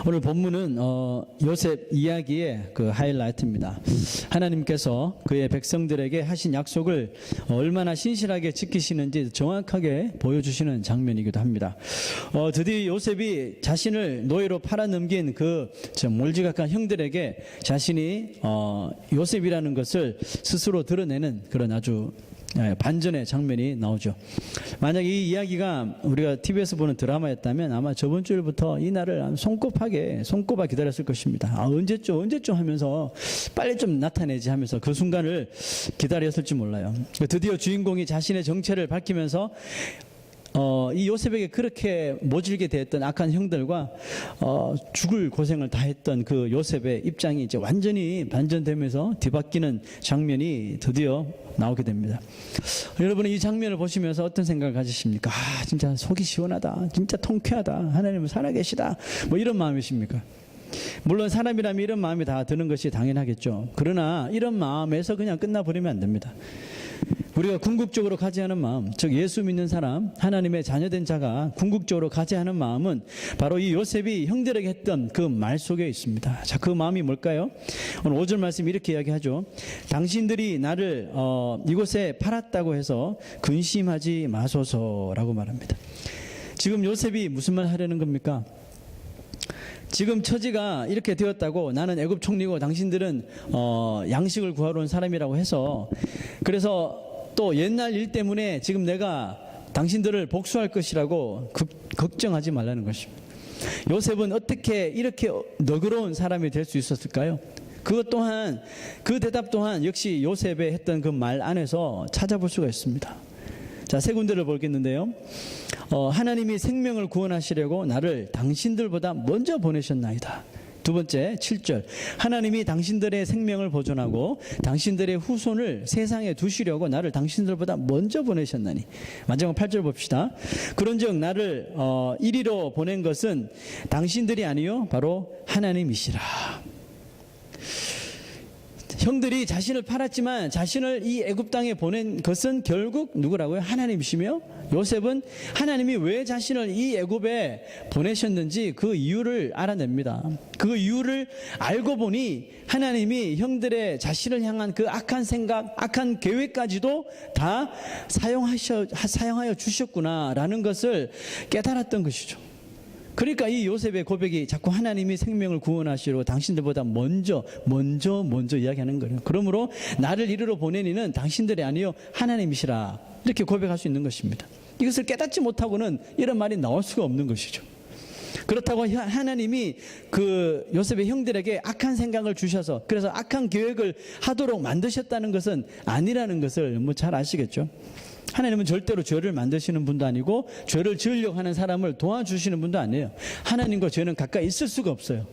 오늘 본문은 요셉 이야기의 그 하이라이트입니다. 하나님께서 그의 백성들에게 하신 약속을 얼마나 신실하게 지키시는지 정확하게 보여주시는 장면이기도 합니다. 드디어 요셉이 자신을 노예로 팔아넘긴 그 몰지각한 형들에게 자신이 요셉이라는 것을 스스로 드러내는 그런 아주 반전의 장면이 나오죠. 만약 이 이야기가 우리가 TV에서 보는 드라마였다면 아마 저번 주일부터 이 날을 손꼽아 기다렸을 것입니다. 언제쯤 하면서 빨리 좀 나타내지 하면서 그 순간을 기다렸을지 몰라요. 드디어 주인공이 자신의 정체를 밝히면서 이 요셉에게 그렇게 모질게 되었던 악한 형들과 죽을 고생을 다 했던 그 요셉의 입장이 이제 완전히 반전되면서 뒤바뀌는 장면이 드디어 나오게 됩니다. 여러분은 이 장면을 보시면서 어떤 생각을 가지십니까? 진짜 속이 시원하다. 진짜 통쾌하다. 하나님은 살아계시다. 뭐 이런 마음이십니까? 물론 사람이라면 이런 마음이 다 드는 것이 당연하겠죠. 그러나 이런 마음에서 그냥 끝나버리면 안 됩니다. 우리가 궁극적으로 가져야 하는 마음, 즉 예수 믿는 사람, 하나님의 자녀된 자가 궁극적으로 가져야 하는 마음은 바로 이 요셉이 형들에게 했던 그 말 속에 있습니다. 자, 그 마음이 뭘까요? 오늘 5절 말씀 이렇게 이야기하죠. 당신들이 나를 이곳에 팔았다고 해서 근심하지 마소서라고 말합니다. 지금 요셉이 무슨 말 하려는 겁니까? 지금 처지가 이렇게 되었다고, 나는 애굽 총리고 당신들은 양식을 구하러 온 사람이라고 해서, 그래서 또 옛날 일 때문에 지금 내가 당신들을 복수할 것이라고 걱정하지 말라는 것입니다. 요셉은 어떻게 이렇게 너그러운 사람이 될 수 있었을까요? 그것 또한, 그 대답 또한 역시 요셉의 했던 그 말 안에서 찾아볼 수가 있습니다. 자, 세 군데를 보겠는데요. 하나님이 생명을 구원하시려고 나를 당신들보다 먼저 보내셨나이다. 두 번째, 7절. 하나님이 당신들의 생명을 보존하고 당신들의 후손을 세상에 두시려고 나를 당신들보다 먼저 보내셨나니. 마지막 8절 봅시다. 그런즉 나를 이리로 보낸 것은 당신들이 아니요 바로 하나님이시라. 형들이 자신을 팔았지만 자신을 이 애굽 땅에 보낸 것은 결국 누구라고요? 하나님이시며, 요셉은 하나님이 왜 자신을 이 애굽에 보내셨는지 그 이유를 알아냅니다. 그 이유를 알고 보니 하나님이 형들의 자신을 향한 그 악한 생각, 악한 계획까지도 다 사용하여 주셨구나라는 것을 깨달았던 것이죠. 그러니까 이 요셉의 고백이 자꾸 하나님이 생명을 구원하시려고 당신들보다 먼저 이야기하는 거예요. 그러므로 나를 이리로 보내니는 당신들이 아니요 하나님이시라, 이렇게 고백할 수 있는 것입니다. 이것을 깨닫지 못하고는 이런 말이 나올 수가 없는 것이죠. 그렇다고 하나님이 그 요셉의 형들에게 악한 생각을 주셔서 그래서 악한 계획을 하도록 만드셨다는 것은 아니라는 것을 뭐 잘 아시겠죠. 하나님은 절대로 죄를 만드시는 분도 아니고 죄를 지으려고 하는 사람을 도와주시는 분도 아니에요. 하나님과 죄는 가까이 있을 수가 없어요.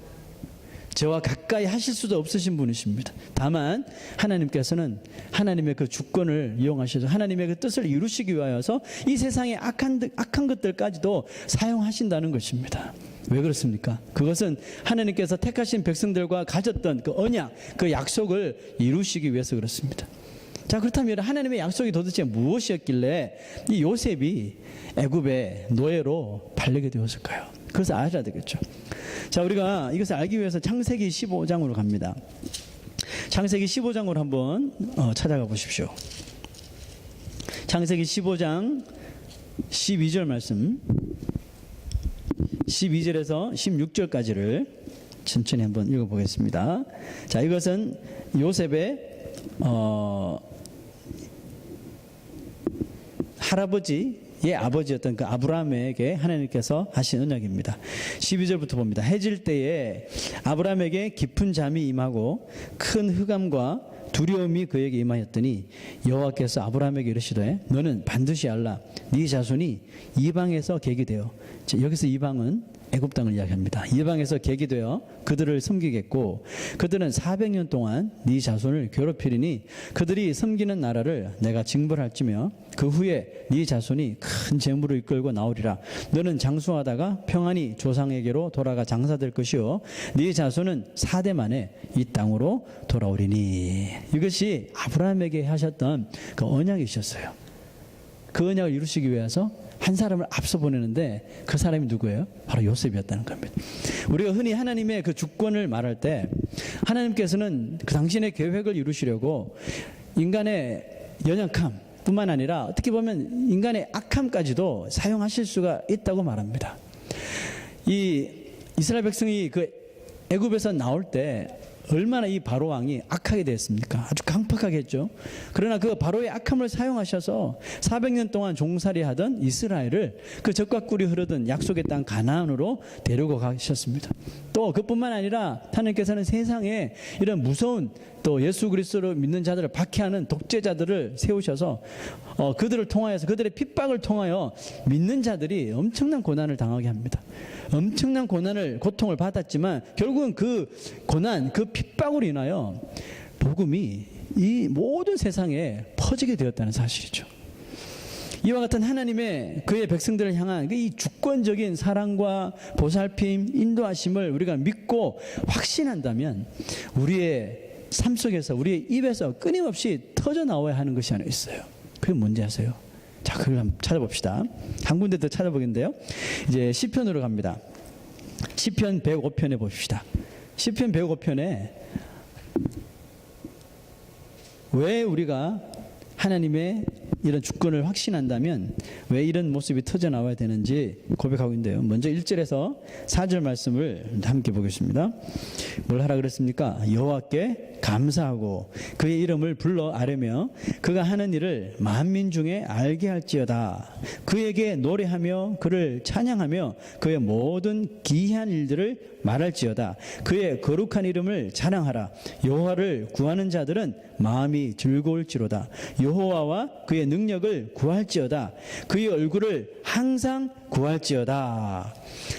죄와 가까이 하실 수도 없으신 분이십니다. 다만 하나님께서는 하나님의 그 주권을 이용하셔서 하나님의 그 뜻을 이루시기 위하여서 이 세상의 악한 것들까지도 사용하신다는 것입니다. 왜 그렇습니까? 그것은 하나님께서 택하신 백성들과 가졌던 그 언약, 그 약속을 이루시기 위해서 그렇습니다. 자, 그렇다면 하나님의 약속이 도대체 무엇이었길래 이 요셉이 애굽의 노예로 팔리게 되었을까요? 그것을 알아야 되겠죠. 자, 우리가 이것을 알기 위해서 창세기 15장으로 갑니다. 창세기 15장으로 한번 찾아가 보십시오. 창세기 15장 12절 말씀, 12절에서 16절까지를 천천히 한번 읽어보겠습니다. 자, 이것은 요셉의 할아버지의 아버지였던 그 아브라함에게 하나님께서 하신 언약입니다. 12절부터 봅니다. 해질 때에 아브라함에게 깊은 잠이 임하고 큰 흑암과 두려움이 그에게 임하였더니 여호와께서 아브라함에게 이르시되 너는 반드시 알라. 네 자손이 이방에서 객이 되어, 여기서 이방은 애굽 땅을 이야기합니다. 이방에서 객이 되어 그들을 섬기겠고 그들은 400년 동안 네 자손을 괴롭히리니 그들이 섬기는 나라를 내가 징벌할지며 그 후에 네 자손이 큰 재물을 이끌고 나오리라. 너는 장수하다가 평안히 조상에게로 돌아가 장사될 것이요 네 자손은 4대 만에 이 땅으로 돌아오리니. 이것이 아브라함에게 하셨던 그 언약이셨어요. 그 언약을 이루시기 위해서 한 사람을 앞서 보내는데 그 사람이 누구예요? 바로 요셉이었다는 겁니다. 우리가 흔히 하나님의 그 주권을 말할 때 하나님께서는 그 당신의 계획을 이루시려고 인간의 연약함 뿐만 아니라 어떻게 보면 인간의 악함까지도 사용하실 수가 있다고 말합니다. 이 이스라엘 백성이 그 애굽에서 나올 때 얼마나 이 바로 왕이 악하게 되었습니까? 아주 강팍하게 했죠. 그러나 그 바로의 악함을 사용하셔서 400년 동안 종살이하던 이스라엘을 그 젖과 꿀이 흐르던 약속의 땅 가나안으로 데리고 가셨습니다. 또 그뿐만 아니라 하나님께서는 세상에 이런 무서운 또 예수 그리스도를 믿는 자들을 박해하는 독재자들을 세우셔서 그들을 통하여서 그들의 핍박을 통하여 믿는 자들이 엄청난 고난을 당하게 합니다. 엄청난 고통을 받았지만 결국은 그 고난, 그 핍박으로 인하여 복음이 이 모든 세상에 퍼지게 되었다는 사실이죠. 이와 같은 하나님의 그의 백성들을 향한 이 주권적인 사랑과 보살핌, 인도하심을 우리가 믿고 확신한다면 우리의 삶 속에서 우리의 입에서 끊임없이 터져 나와야 하는 것이 하나 있어요. 그게 뭔지 아세요? 자, 그걸 한번 찾아봅시다. 한 군데 더 찾아보겠는데요. 이제 시편으로 갑니다. 시편 105편에 봅시다. 시편 105편에 왜 우리가 하나님의 이런 주권을 확신한다면 왜 이런 모습이 터져 나와야 되는지 고백하고 있는데요. 먼저 1절에서 4절 말씀을 함께 보겠습니다. 뭘 하라 그랬습니까? 여호와께 감사하고 그의 이름을 불러 아뢰며 그가 하는 일을 만민 중에 알게 할지어다. 그에게 노래하며 그를 찬양하며 그의 모든 기이한 일들을 말할지어다. 그의 거룩한 이름을 자랑하라. 여호와를 구하는 자들은 마음이 즐거울지로다. 여호와와 그의 능력을 구할지어다. 그의 얼굴을 항상 구할지어다.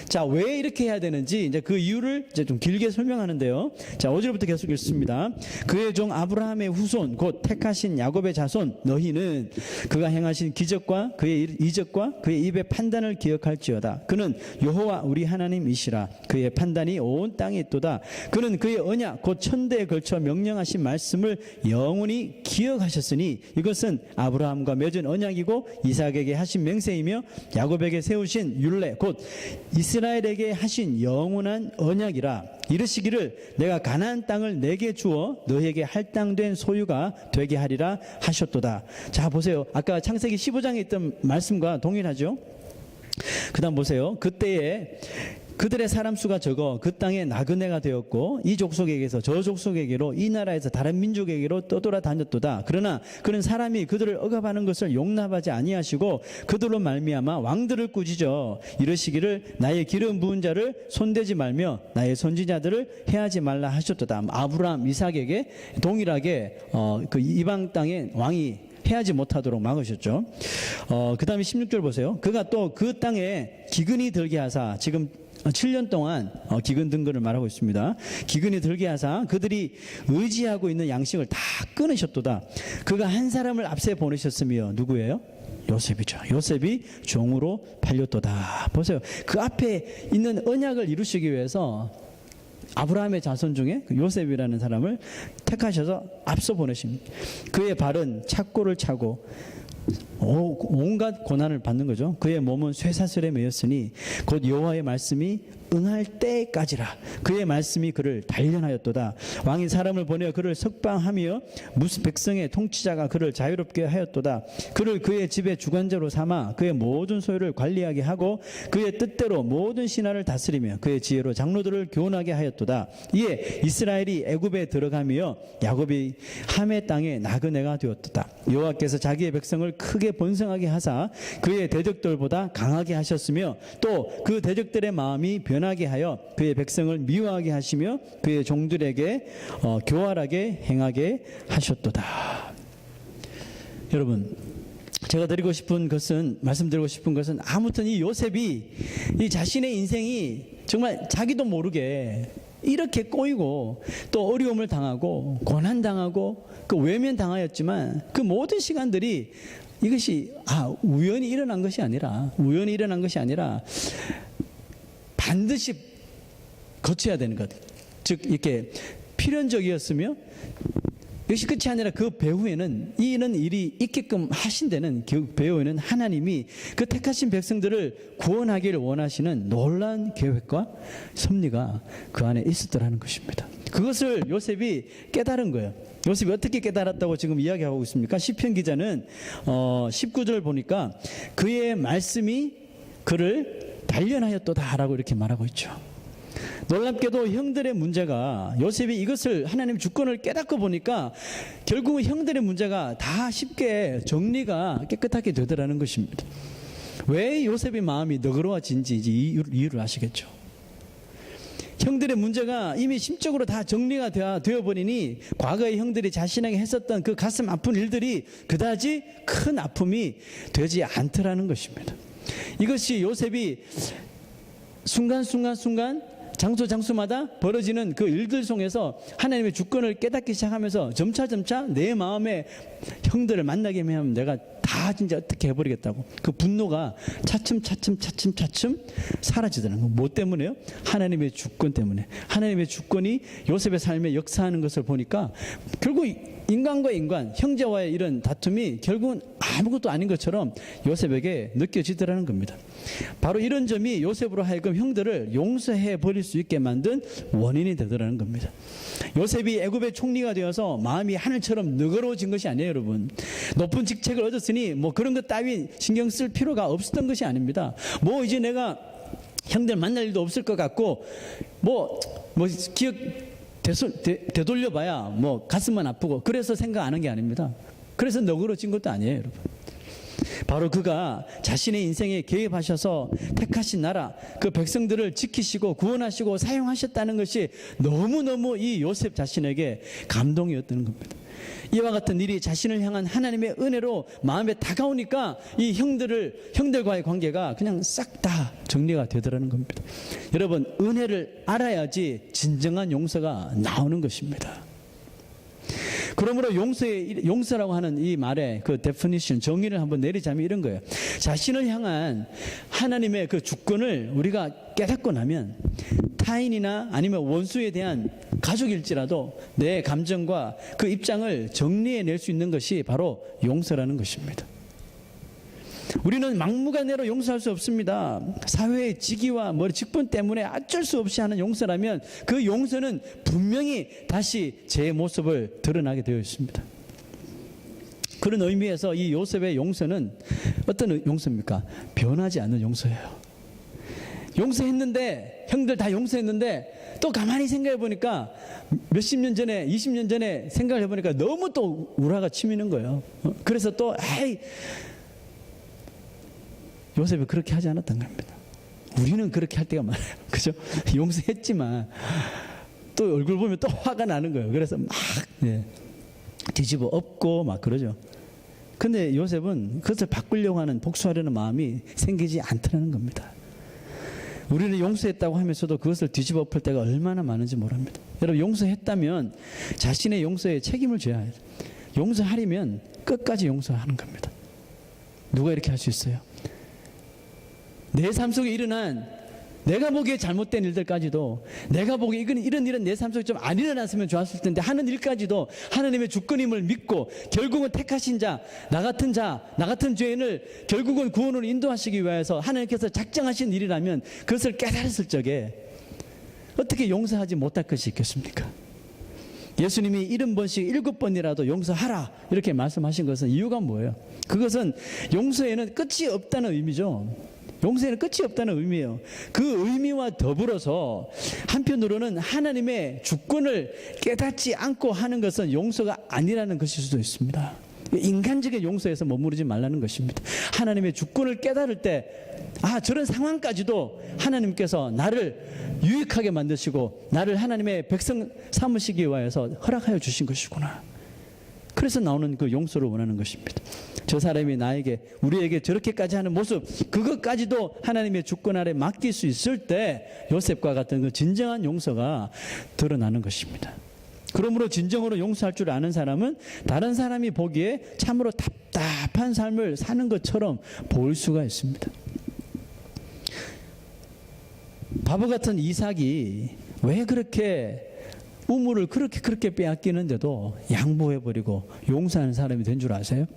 자, 왜 이렇게 해야 되는지 이제 그 이유를 이제 좀 길게 설명하는데요. 자, 5절부터 계속 읽습니다. 그의 종 아브라함의 후손 곧 택하신 야곱의 자손 너희는 그가 행하신 기적과 그의 이적과 그의 입의 판단을 기억할지어다. 그는 여호와 우리 하나님이시라. 그의 판단이 온 땅에 있도다. 그는 그의 언약 곧 천대에 걸쳐 명령하신 말씀을 영원히 기억하셨으니 이것은 아브라함과 맺은 언약이고 이삭에게 하신 맹세이며 야곱에게 세우신 율례 곧 이스라엘에게 하신 영원한 언약이라. 이르시기를 내가 가나안 땅을 내게 주어 너희에게 할당된 소유가 되게 하리라 하셨도다. 자, 보세요. 아까 창세기 15장에 있던 말씀과 동일하죠. 그 다음 보세요. 그때에 그들의 사람 수가 적어 그 땅에 나그네가 되었고 이 족속에게서 저 족속에게로 이 나라에서 다른 민족에게로 떠돌아다녔도다. 그러나 그는 사람이 그들을 억압하는 것을 용납하지 아니하시고 그들로 말미암아 왕들을 꾸짖어 이르시기를 나의 기름 부은 자를 손대지 말며 나의 선지자들을 해하지 말라 하셨도다. 아브라함, 이삭에게 동일하게 그 이방 땅의 왕이 해하지 못하도록 막으셨죠. 그 다음에 16절 보세요. 그가 또 그 땅에 기근이 들게 하사 지금 7년 동안 기근 등근을 말하고 있습니다. 기근이 들게 하사 그들이 의지하고 있는 양식을 다 끊으셨도다. 그가 한 사람을 앞세 보내셨으며 누구예요? 요셉이죠. 요셉이 종으로 팔렸도다. 보세요. 그 앞에 있는 언약을 이루시기 위해서 아브라함의 자손 중에 요셉이라는 사람을 택하셔서 앞서 보내십니다. 그의 발은 착고를 차고 온갖 고난을 받는 거죠. 그의 몸은 쇠사슬에 매였으니 곧 여호와의 말씀이 응할 때까지라. 그의 말씀이 그를 단련하였도다. 왕이 사람을 보내어 그를 석방하며 무슨 백성의 통치자가 그를 자유롭게 하였도다. 그를 그의 집의 주관자로 삼아 그의 모든 소유를 관리하게 하고 그의 뜻대로 모든 신하를 다스리며 그의 지혜로 장로들을 교훈하게 하였도다. 이에 이스라엘이 애굽에 들어가며 야곱이 함의 땅에 나그네가 되었도다. 여호와께서 자기의 백성을 크게 번성하게 하사 그의 대적들보다 강하게 하셨으며 또 그 대적들의 마음이 변하게 하여 그의 백성을 미워하게 하시며 그의 종들에게 교활하게 행하게 하셨도다. 여러분, 제가 말씀드리고 싶은 것은 아무튼 이 요셉이 이 자신의 인생이 정말 자기도 모르게 이렇게 꼬이고 또 어려움을 당하고 고난당하고 그 외면당하였지만 그 모든 시간들이 이것이 우연히 일어난 것이 아니라 반드시 거쳐야 되는 것. 즉 이렇게 필연적이었으며 역시 끝이 아니라 그 배후에는 이런 일이 있게끔 하신 데는 그 배후에는 하나님이 그 택하신 백성들을 구원하기를 원하시는 놀라운 계획과 섭리가 그 안에 있었더라는 것입니다. 그것을 요셉이 깨달은 거예요. 요셉이 어떻게 깨달았다고 지금 이야기하고 있습니까? 시편 기자는 19절 보니까 그의 말씀이 그를 단련하였도다라고 이렇게 말하고 있죠. 놀랍게도 형들의 문제가 요셉이 이것을 하나님의 주권을 깨닫고 보니까 결국은 형들의 문제가 다 쉽게 정리가 깨끗하게 되더라는 것입니다. 왜 요셉의 마음이 너그러워진지 이제 이유를 아시겠죠. 형들의 문제가 이미 심적으로 다 정리가 되어버리니 과거의 형들이 자신에게 했었던 그 가슴 아픈 일들이 그다지 큰 아픔이 되지 않더라는 것입니다. 이것이 요셉이 순간 장소마다 벌어지는 그 일들 속에서 하나님의 주권을 깨닫기 시작하면서 점차 내 마음에 형들을 만나게 하면 내가 다 진짜 어떻게 해버리겠다고 그 분노가 차츰 사라지더라는 거. 뭐 때문에요? 하나님의 주권 때문에. 하나님의 주권이 요셉의 삶에 역사하는 것을 보니까 결국 인간과 인간, 형제와의 이런 다툼이 결국은 아무것도 아닌 것처럼 요셉에게 느껴지더라는 겁니다. 바로 이런 점이 요셉으로 하여금 형들을 용서해 버릴 수 있게 만든 원인이 되더라는 겁니다. 요셉이 애굽의 총리가 되어서 마음이 하늘처럼 너그러워진 것이 아니에요, 여러분. 높은 직책을 얻었으니 뭐 그런 것 따위 신경 쓸 필요가 없었던 것이 아닙니다. 뭐 이제 내가 형들 만날 일도 없을 것 같고 뭐 기억 되돌려봐야 뭐 가슴만 아프고 그래서 생각 안 한 게 아닙니다. 그래서 너그러진 것도 아니에요, 여러분. 바로 그가 자신의 인생에 개입하셔서 택하신 나라 그 백성들을 지키시고 구원하시고 사용하셨다는 것이 너무너무 이 요셉 자신에게 감동이었다는 겁니다. 이와 같은 일이 자신을 향한 하나님의 은혜로 마음에 다가오니까 이 형들과의 관계가 그냥 싹 다 정리가 되더라는 겁니다. 여러분, 은혜를 알아야지 진정한 용서가 나오는 것입니다. 그러므로 용서라고 하는 이 말의 그 데피니션, 정의를 한번 내리자면 이런 거예요. 자신을 향한 하나님의 그 주권을 우리가 깨닫고 나면 타인이나 아니면 원수에 대한 가족일지라도 내 감정과 그 입장을 정리해낼 수 있는 것이 바로 용서라는 것입니다. 우리는 막무가내로 용서할 수 없습니다. 사회의 직위와 직분 때문에 어쩔 수 없이 하는 용서라면 그 용서는 분명히 다시 제 모습을 드러나게 되어 있습니다. 그런 의미에서 이 요셉의 용서는 어떤 용서입니까? 변하지 않는 용서예요. 용서했는데, 형들 다 용서했는데 또 가만히 생각해 보니까 몇십 년 전에 20년 전에 생각을 해보니까 너무 또 우라가 치미는 거예요. 그래서 또 요셉이 그렇게 하지 않았던 겁니다. 우리는 그렇게 할 때가 많아요. 그죠? 용서했지만 또 얼굴 보면 또 화가 나는 거예요. 그래서 막 뒤집어 엎고 막 그러죠. 근데 요셉은 그것을 바꾸려고 하는, 복수하려는 마음이 생기지 않더라는 겁니다. 우리는 용서했다고 하면서도 그것을 뒤집어 엎을 때가 얼마나 많은지 모릅니다. 여러분, 용서했다면 자신의 용서에 책임을 져야 해요. 용서하려면 끝까지 용서하는 겁니다. 누가 이렇게 할 수 있어요? 내 삶 속에 일어난 내가 보기에 잘못된 일들까지도, 내가 보기에 이런 일은 내 삶 속에 좀 안 일어났으면 좋았을 텐데 하는 일까지도 하나님의 주권임을 믿고 결국은 택하신 자, 나 같은 죄인을 결국은 구원으로 인도하시기 위해서 하나님께서 작정하신 일이라면 그것을 깨달았을 적에 어떻게 용서하지 못할 것이 있겠습니까? 예수님이 70번씩 7번이라도 용서하라 이렇게 말씀하신 것은 이유가 뭐예요? 그것은 용서에는 끝이 없다는 의미죠. 용서에는 끝이 없다는 의미예요. 그 의미와 더불어서 한편으로는 하나님의 주권을 깨닫지 않고 하는 것은 용서가 아니라는 것일 수도 있습니다. 인간적인 용서에서 머무르지 말라는 것입니다. 하나님의 주권을 깨달을 때 저런 상황까지도 하나님께서 나를 유익하게 만드시고 나를 하나님의 백성 삼으시기 위해서 허락하여 주신 것이구나. 그래서 나오는 그 용서를 원하는 것입니다. 저 사람이 우리에게 저렇게까지 하는 모습, 그것까지도 하나님의 주권 아래 맡길 수 있을 때 요셉과 같은 그 진정한 용서가 드러나는 것입니다. 그러므로 진정으로 용서할 줄 아는 사람은 다른 사람이 보기에 참으로 답답한 삶을 사는 것처럼 보일 수가 있습니다. 바보 같은 이삭이 왜 그렇게 우물을 그렇게 빼앗기는데도 양보해버리고 용서하는 사람이 된 줄 아세요?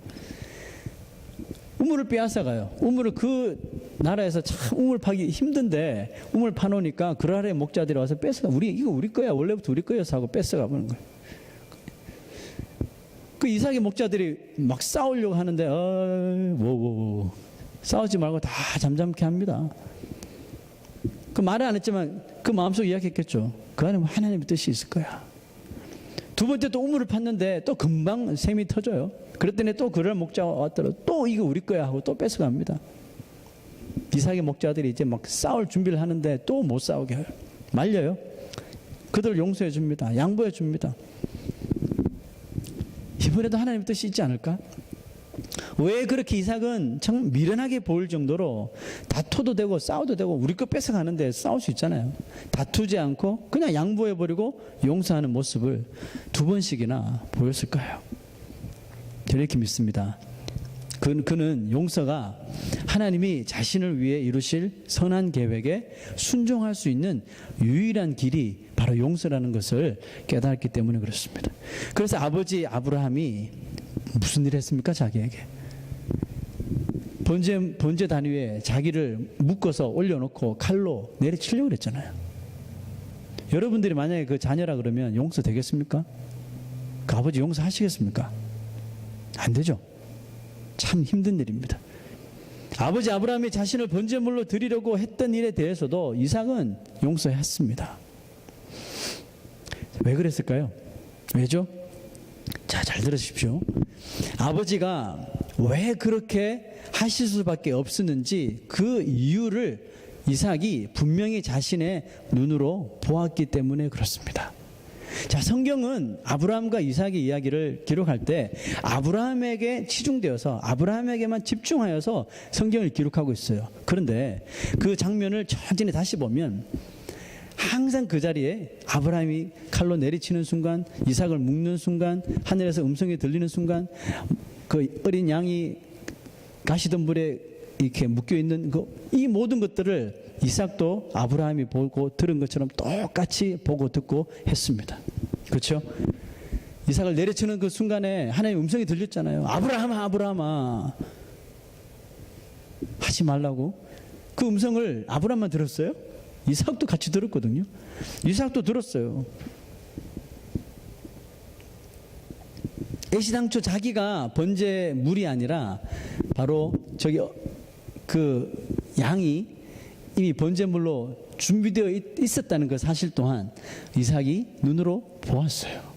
우물을 빼앗아가요. 우물을 그 나라에서 참 우물 파기 힘든데 우물 파놓으니까 그 나라의 목자들이 와서 뺏어가. 이거 우리 거야. 원래부터 우리 거여서 하고 뺏어가 보는 거예요. 그 이삭의 목자들이 막 싸우려고 하는데 싸우지 말고 다 잠잠케 합니다. 그 말을 안 했지만 그 마음속에 이야기했겠죠. 그 안에 하나님의 뜻이 있을 거야. 두 번째 또 우물을 팠는데 또 금방 샘이 터져요. 그랬더니 또 그럴 목자가 왔더라. 또 이거 우리 거야 하고 또 뺏어갑니다. 이삭의 목자들이 이제 막 싸울 준비를 하는데 또 못 싸우게 해요. 말려요. 그들 용서해 줍니다. 양보해 줍니다. 이번에도 하나님의 뜻이 있지 않을까? 왜 그렇게 이삭은 참 미련하게 보일 정도로 다투도 되고 싸워도 되고 우리 거 뺏어가는데 싸울 수 있잖아요. 다투지 않고 그냥 양보해버리고 용서하는 모습을 두 번씩이나 보였을까요? 저는 이렇게 믿습니다. 그는 용서가 하나님이 자신을 위해 이루실 선한 계획에 순종할 수 있는 유일한 길이 바로 용서라는 것을 깨달았기 때문에 그렇습니다. 그래서 아버지 아브라함이 무슨 일을 했습니까? 자기에게 번제 단위에 자기를 묶어서 올려놓고 칼로 내리치려고 그랬잖아요. 여러분들이 만약에 그 자녀라 그러면 용서 되겠습니까? 그 아버지 용서하시겠습니까? 안 되죠. 참 힘든 일입니다. 아버지 아브라함이 자신을 번제물로 드리려고 했던 일에 대해서도 이삭은 용서했습니다. 왜 그랬을까요? 왜죠? 자, 잘 들으십시오. 아버지가 왜 그렇게 하실 수밖에 없었는지 그 이유를 이삭이 분명히 자신의 눈으로 보았기 때문에 그렇습니다. 자, 성경은 아브라함과 이삭의 이야기를 기록할 때 아브라함에게 치중되어서 아브라함에게만 집중하여서 성경을 기록하고 있어요. 그런데 그 장면을 천천히 다시 보면 항상 그 자리에 아브라함이 칼로 내리치는 순간, 이삭을 묶는 순간, 하늘에서 음성이 들리는 순간, 그 어린 양이 가시덤불에 이렇게 묶여 있는 이 모든 것들을 이삭도 아브라함이 보고 들은 것처럼 똑같이 보고 듣고 했습니다. 그렇죠? 이삭을 내리치는 그 순간에 하나님의 음성이 들렸잖아요. 아브라함아, 아브라함아, 하지 말라고. 그 음성을 아브라함만 들었어요? 이삭도 같이 들었거든요. 이삭도 들었어요. 애시당초 자기가 번제물이 아니라 바로 저기 그 양이 이미 번제물로 준비되어 있었다는 그 사실 또한 이삭이 눈으로 보았어요.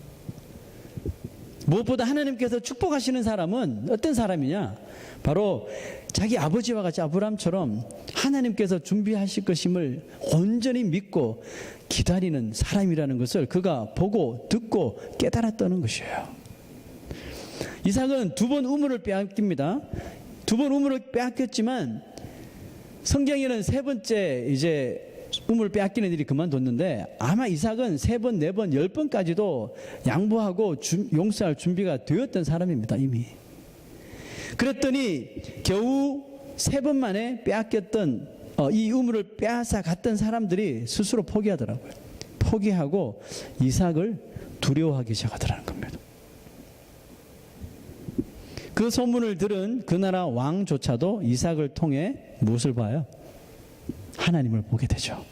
무엇보다 하나님께서 축복하시는 사람은 어떤 사람이냐? 바로 자기 아버지와 같이 아브라함처럼 하나님께서 준비하실 것임을 온전히 믿고 기다리는 사람이라는 것을 그가 보고 듣고 깨달았다는 것이에요. 이삭은 두 번 우물을 빼앗깁니다. 두 번 우물을 빼앗겼지만 성경에는 세 번째 이제 우물을 빼앗기는 일이 그만뒀는데 아마 이삭은 세 번, 네 번, 10번까지도 양보하고 용서할 준비가 되었던 사람입니다. 이미. 그랬더니 겨우 세 번 만에 빼앗겼던 이 우물을 빼앗아 갔던 사람들이 스스로 포기하더라고요. 포기하고 이삭을 두려워하기 시작하더라는 겁니다. 그 소문을 들은 그 나라 왕조차도 이삭을 통해 무엇을 봐요? 하나님을 보게 되죠.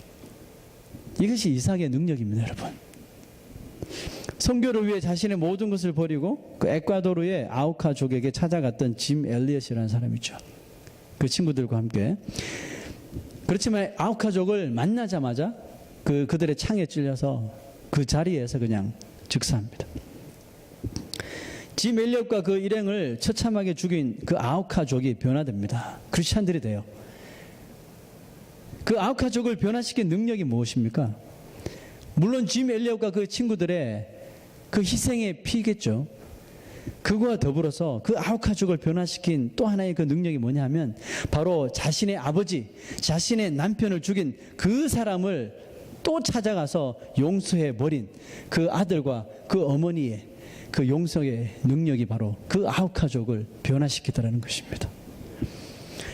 이것이 이삭의 능력입니다, 여러분. 선교를 위해 자신의 모든 것을 버리고 그 에콰도르의 아우카족에게 찾아갔던 짐 엘리엇이라는 사람이죠. 그 친구들과 함께. 그렇지만 아우카족을 만나자마자 그들의 창에 찔려서 그 자리에서 그냥 즉사합니다. 짐 엘리엇과 그 일행을 처참하게 죽인 그 아우카족이 변화됩니다. 크리스찬들이 돼요. 그 아우카족을 변화시킨 능력이 무엇입니까? 물론 짐 엘리엇과 그 친구들의 그 희생의 피겠죠. 그거와 더불어서 그 아우카족을 변화시킨 또 하나의 그 능력이 뭐냐 하면 바로 자신의 아버지, 자신의 남편을 죽인 그 사람을 또 찾아가서 용서해 버린 그 아들과 그 어머니의 그 용서의 능력이 바로 그 아우카족을 변화시키더라는 것입니다.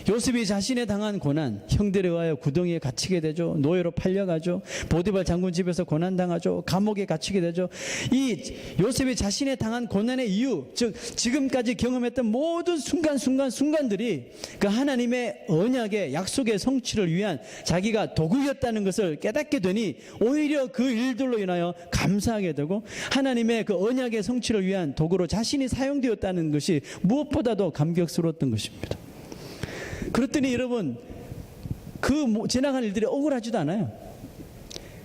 요셉이 자신의 당한 고난, 형들에 의하여 구덩이에 갇히게 되죠. 노예로 팔려가죠. 보디발 장군 집에서 고난당하죠. 감옥에 갇히게 되죠. 이 요셉이 자신의 당한 고난의 이유, 즉 지금까지 경험했던 모든 순간들이 그 하나님의 언약의 약속의 성취를 위한 자기가 도구였다는 것을 깨닫게 되니 오히려 그 일들로 인하여 감사하게 되고 하나님의 그 언약의 성취를 위한 도구로 자신이 사용되었다는 것이 무엇보다도 감격스러웠던 것입니다. 그랬더니 여러분, 그 지나간 일들이 억울하지도 않아요.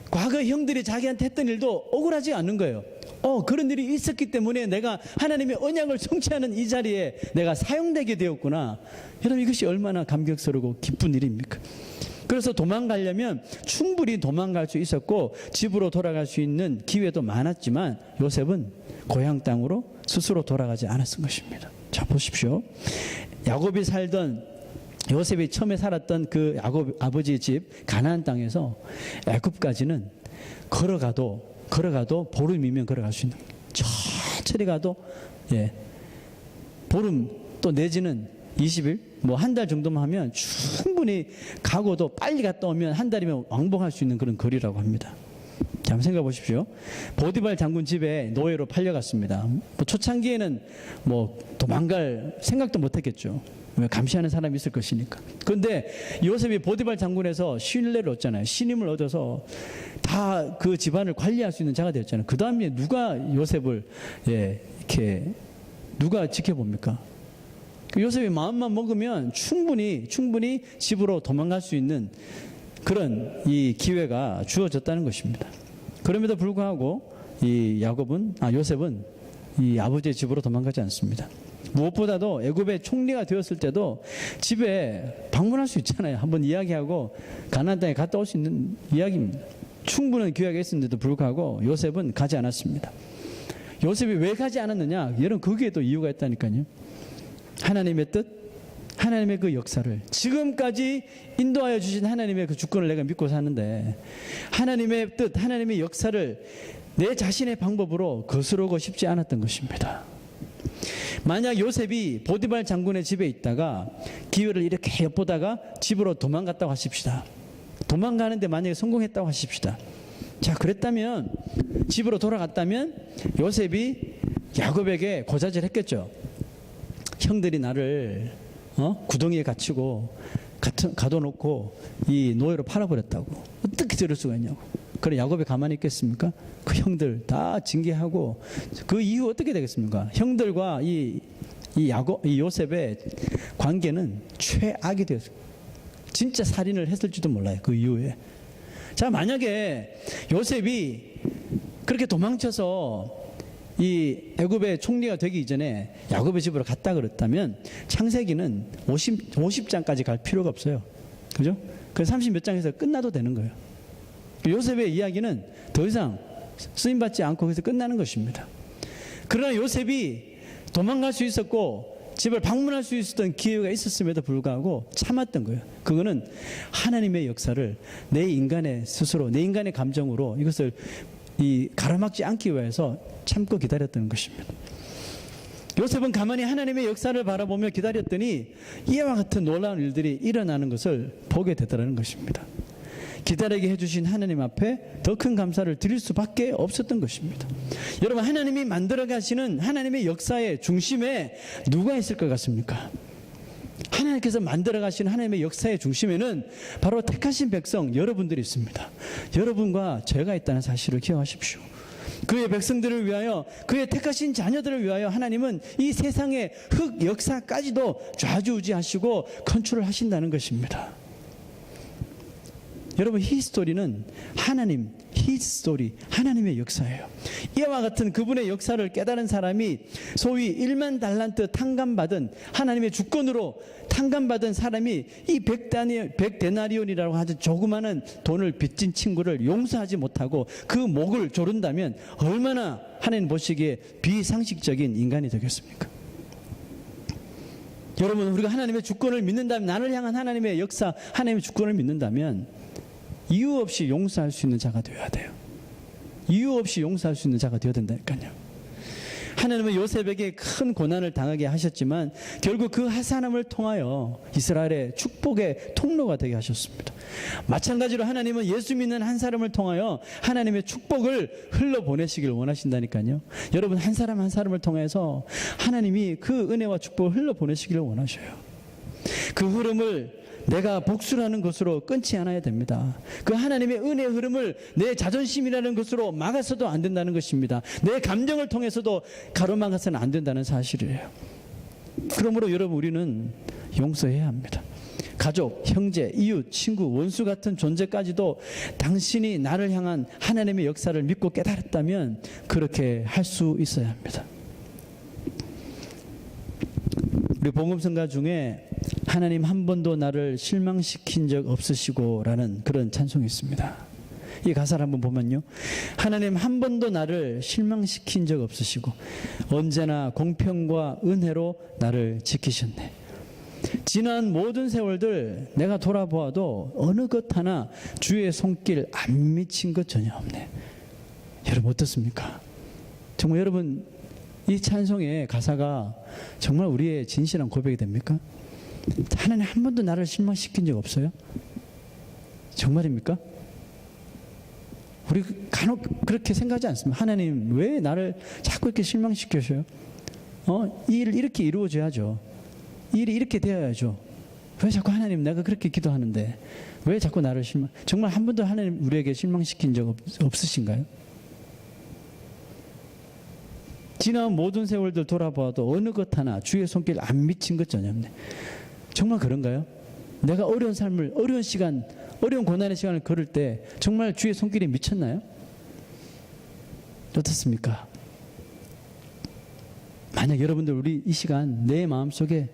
과거 형들이 자기한테 했던 일도 억울하지 않는 거예요. 그런 일이 있었기 때문에 내가 하나님의 언약을 성취하는 이 자리에 내가 사용되게 되었구나. 여러분, 이것이 얼마나 감격스러우고 기쁜 일입니까? 그래서 도망가려면 충분히 도망갈 수 있었고 집으로 돌아갈 수 있는 기회도 많았지만 요셉은 고향 땅으로 스스로 돌아가지 않았던 것입니다. 자, 보십시오. 야곱이 살던, 요셉이 처음에 살았던 그 야곱 아버지 집 가나안 땅에서 애굽까지는 걸어가도 보름이면 걸어갈 수 있는, 천천히 가도 보름 또 내지는 20일 뭐 한 달 정도만 하면 충분히 가고도 빨리 갔다 오면 한 달이면 왕복할 수 있는 그런 거리라고 합니다. 자, 한번 생각해 보십시오. 보디발 장군 집에 노예로 팔려갔습니다. 뭐 초창기에는 뭐 도망갈 생각도 못했겠죠. 감시하는 사람이 있을 것이니까. 그런데 요셉이 보디발 장군에서 신뢰를 얻잖아요. 신임을 얻어서 다 그 집안을 관리할 수 있는 자가 되었잖아요. 그 다음에 누가 요셉을 이렇게 누가 지켜봅니까? 요셉이 마음만 먹으면 충분히 집으로 도망갈 수 있는 그런 이 기회가 주어졌다는 것입니다. 그럼에도 불구하고 이 요셉은 이 아버지의 집으로 도망가지 않습니다. 무엇보다도 애굽의 총리가 되었을 때도 집에 방문할 수 있잖아요. 한번 이야기하고 가나안 땅에 갔다 올 수 있는 이야기입니다. 충분한 기회가 있었는데도 불구하고 요셉은 가지 않았습니다. 요셉이 왜 가지 않았느냐? 여러분, 거기에도 이유가 있다니까요. 하나님의 뜻, 하나님의 그 역사를 지금까지 인도하여 주신 하나님의 그 주권을 내가 믿고 사는데 하나님의 뜻, 하나님의 역사를 내 자신의 방법으로 거스르고 싶지 않았던 것입니다. 만약 요셉이 보디발 장군의 집에 있다가 기회를 이렇게 엿보다가 집으로 도망갔다고 하십시다. 도망가는데 만약에 성공했다고 하십시다. 자, 그랬다면 집으로 돌아갔다면 요셉이 야곱에게 고자질했겠죠. 형들이 나를 구덩이에 갇히고 가둬놓고 이 노예로 팔아버렸다고. 어떻게 저럴 수가 있냐고. 그래 야곱이 가만히 있겠습니까? 그 형들 다 징계하고 그 이후 어떻게 되겠습니까? 형들과 이 요셉의 관계는 최악이 되었습니다. 진짜 살인을 했을지도 몰라요. 그 이후에. 자, 만약에 요셉이 그렇게 도망쳐서 이 애굽의 총리가 되기 이전에 야곱의 집으로 갔다 그랬다면 창세기는 50장까지 갈 필요가 없어요. 그죠? 그 30 몇 장에서 끝나도 되는 거예요. 요셉의 이야기는 더 이상 쓰임받지 않고 거기서 끝나는 것입니다. 그러나 요셉이 도망갈 수 있었고 집을 방문할 수 있었던 기회가 있었음에도 불구하고 참았던 거예요. 그거는 하나님의 역사를 내 인간의 스스로, 내 인간의 감정으로 이것을 가로막지 않기 위해서 참고 기다렸던 것입니다. 요셉은 가만히 하나님의 역사를 바라보며 기다렸더니 이와 같은 놀라운 일들이 일어나는 것을 보게 되더라는 것입니다. 기다리게 해주신 하나님 앞에 더 큰 감사를 드릴 수밖에 없었던 것입니다. 여러분, 하나님이 만들어 가시는 하나님의 역사의 중심에 누가 있을 것 같습니까? 하나님께서 만들어 가시는 하나님의 역사의 중심에는 바로 택하신 백성 여러분들이 있습니다. 여러분과 제가 있다는 사실을 기억하십시오. 그의 백성들을 위하여, 그의 택하신 자녀들을 위하여 하나님은 이 세상의 흑 역사까지도 좌지우지하시고 컨트롤 하신다는 것입니다. 여러분, 히스토리는 하나님, 히스토리, 하나님의 역사예요. 이와 같은 그분의 역사를 깨달은 사람이 소위 1만 달란트 탕감받은, 하나님의 주권으로 탕감받은 사람이 이 100데나리온이라고 하는 조그마한 돈을 빚진 친구를 용서하지 못하고 그 목을 조른다면 얼마나 하나님 보시기에 비상식적인 인간이 되겠습니까? 여러분, 우리가 하나님의 주권을 믿는다면, 나를 향한 하나님의 역사, 하나님의 주권을 믿는다면 이유 없이 용서할 수 있는 자가 되어야 돼요. 이유 없이 용서할 수 있는 자가 되어야 된다니까요. 하나님은 요셉에게 큰 고난을 당하게 하셨지만 결국 그 한 사람을 통하여 이스라엘의 축복의 통로가 되게 하셨습니다. 마찬가지로 하나님은 예수 믿는 한 사람을 통하여 하나님의 축복을 흘러보내시길 원하신다니까요. 여러분 한 사람 한 사람을 통해서 하나님이 그 은혜와 축복을 흘러보내시기를 원하셔요. 그 흐름을 내가 복수라는 것으로 끊지 않아야 됩니다. 그 하나님의 은혜의 흐름을 내 자존심이라는 것으로 막아서도 안 된다는 것입니다. 내 감정을 통해서도 가로막아서는 안 된다는 사실이에요. 그러므로 여러분 우리는 용서해야 합니다. 가족, 형제, 이웃, 친구, 원수 같은 존재까지도 당신이 나를 향한 하나님의 역사를 믿고 깨달았다면 그렇게 할 수 있어야 합니다. 우리 복음성가 중에 하나님 한 번도 나를 실망시킨 적 없으시고 라는 그런 찬송이 있습니다. 이 가사를 한번 보면요, 하나님 한 번도 나를 실망시킨 적 없으시고 언제나 공평과 은혜로 나를 지키셨네. 지난 모든 세월들 내가 돌아보아도 어느 것 하나 주의 손길 안 미친 것 전혀 없네. 여러분 어떻습니까? 정말 여러분 이 찬송의 가사가 정말 우리의 진실한 고백이 됩니까? 하나님 한 번도 나를 실망시킨 적 없어요? 정말입니까? 우리 간혹 그렇게 생각하지 않습니까? 하나님 왜 나를 자꾸 이렇게 실망시켜줘요? 이 일 이렇게 이루어져야죠. 이 일이 이렇게 되어야죠. 왜 자꾸 하나님 내가 그렇게 기도하는데 왜 자꾸 나를 정말 한 번도 하나님 우리에게 실망시킨 적 없으신가요? 지난 모든 세월들 돌아봐도 어느 것 하나 주의 손길 안 미친 것 전혀 없네. 정말 그런가요? 내가 어려운 삶을, 어려운 시간, 어려운 고난의 시간을 걸을 때 정말 주의 손길이 미쳤나요? 어떻습니까? 만약 여러분들 우리 이 시간 내 마음속에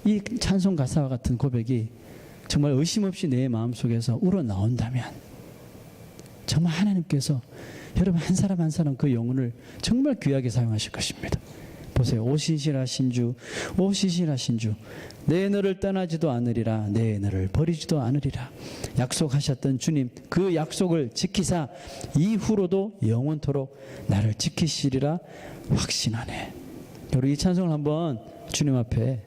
이 찬송 가사와 같은 고백이 정말 의심 없이 내 마음속에서 우러나온다면 정말 하나님께서 여러분 한 사람 한 사람 그 영혼을 정말 귀하게 사용하실 것입니다. 보세요. 오 신실하신 주, 오 신실하신 주, 내 너를 떠나지도 않으리라, 내 너를 버리지도 않으리라 약속하셨던 주님, 그 약속을 지키사 이후로도 영원토록 나를 지키시리라 확신하네. 여러분 이 찬송을 한번 주님 앞에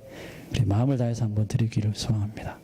우리 마음을 다해서 한번 드리기를 소망합니다.